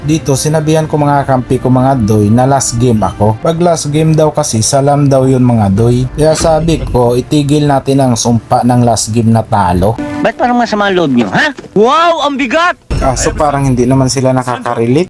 Dito sinabihan ko mga kampi ko mga doy na last game ako. Pag last game daw kasi salam daw yun mga doy. Kaya sabi ko itigil natin ang sumpa ng last game na talo. Ba't parang masama ang loob nyo, ha? Wow, ang bigat! Kaso parang hindi naman sila nakaka-relate.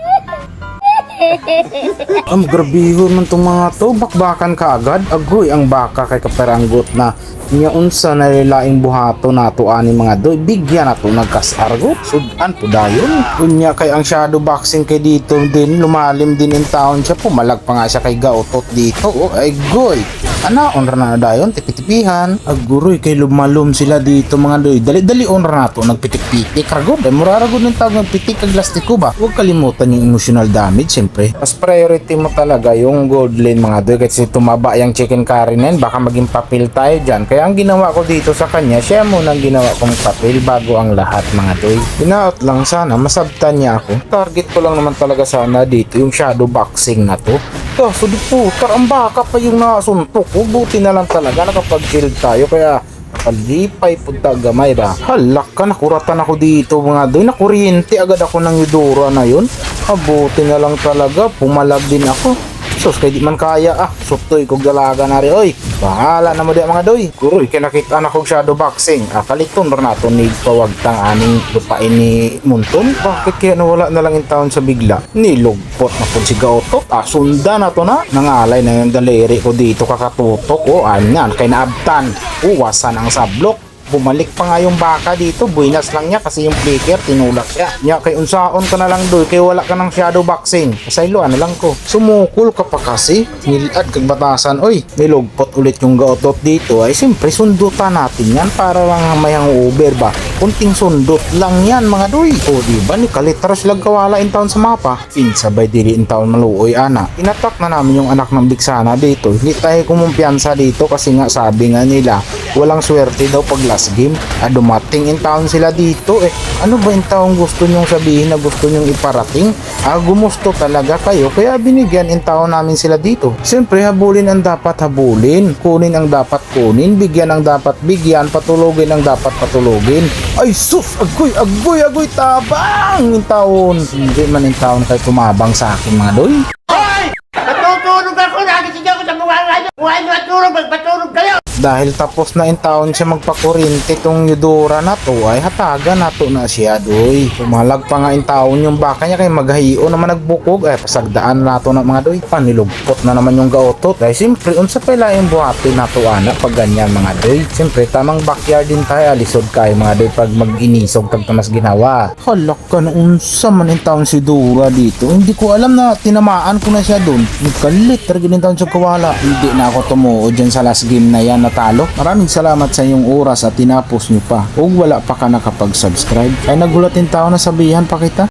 Ang grabihon man tong mga to, bakbakan ka agad. Agoy ang baka kay kaperanggot na niya unsa na lilaing buhato nato ani mga doy. Bigyan nato nagkasargot. Sudan po dayon. Kunya kay ang shadow boxing kay dito din lumalim din in town siya. Pumalag pa nga siya kay gaotot dito. Oh, ay goy. Ana onra na dayon tipitipihan. Aguroy kay lumalom sila dito mga doy. Dali-dali onra nato nagpitik-pitik ragod. Ay muraragod ng tawag nagpitik kag plastiko ba. Huwag kalimutan yung emotional damage siyempre. Mas priority mo talaga yung gold lane mga doy kasi tumaba yung chicken curry na yun, baka maging papel tayo dyan. Kaya ang ginawa ko dito sa kanya, siya muna ang ginawa kong papel bago ang lahat mga doy. Binaot lang sana, masabtan niya ako. Target ko lang naman talaga sana dito yung shadow boxing na to. Kaso di putar, ang baka pa yung nasuntok ko. Buti na lang talaga nakapag-shield tayo kaya kalipay punta gamay ba. Halak ka, nakuratan ako dito mga doy. Nakuryente agad ako ng Eudora na yun. Buti na lang talaga, pumalag din ako. Sus, kaya di man kaya sutoy kog dalaga na rin. Oy, bahala na mo di mga doy. Kuroy, kaya nakita na kog shadow boxing. Kaliton rin nato ni pawagtang aning lupain ni Munton. Bakit kaya nawala na lang yung taon sa bigla? Nilugpot na po si Gaotot. Sundan na to na. Nangalay na yung daliri ko dito kakatutok. Anyan, kay naabtan. Uwasan ang sablok. Bumalik pa nga yung baka dito, buinas lang niya kasi yung flicker tinulak siya. Nya kay unsaon ka na lang doy kay wala ka ng shadow boxing. Kasaylo ano lang ko. Sumukol ka pa kasi. Nilad kag batasan. Oy, nilugpot ulit yung gaotot dito. Ay siyempre sundutan natin yan para lang may hangover ba. Kunting sundot lang yan mga doy. O diba ni kalitras lang kawala in town sa mapa. Pinsabay dili in town maluoy ana. Inatak na namin yung anak ng biksana dito. Hindi tayo kumumpiyansa dito kasi nga sabi nga nila walang swerte daw pag last game. Dumating in town sila dito ano ba yung taong gusto nyong sabihin na gusto nyong iparating? Gumusto talaga kayo kaya binigyan in town namin sila dito. Siyempre habulin ang dapat habulin, kunin ang dapat kunin, bigyan ang dapat bigyan, patulogin ang dapat patulogin. Ay sus, agoy tabang in town. Hindi man in town kayo tumabang sa akin mga doy. Natutulog ako, nagising ako sa buwan nyo at tulog, magpatulog kayo! Dahil tapos na in town siya magpakurinti tong Eudora na to ay hataga na to na siya doy. Pumalag pa nga in town yung baka niya kay maghahiyo naman nagbukog pasagdaan na to na mga doy. Panilugpot na naman yung gaotot. Dahil siyempre unsa pa yung buhatin na to anak pag ganyan mga doy. Siyempre tamang backyard din tayo alisod kayo mga doy pag mag-inisog tag tamas ginawa. Halak ka na unsa man in town si Eudora dito. Hindi ko alam na tinamaan ko na siya doon. Nagkalit talaga in town siya kawala. Hindi na ako tumuod dyan sa last game na yan natalo. Maraming salamat sa iyong oras at tinapos nyo pa. Kung wala pa ka nakapag-subscribe ay nagulatin tao na sabihan pa kita.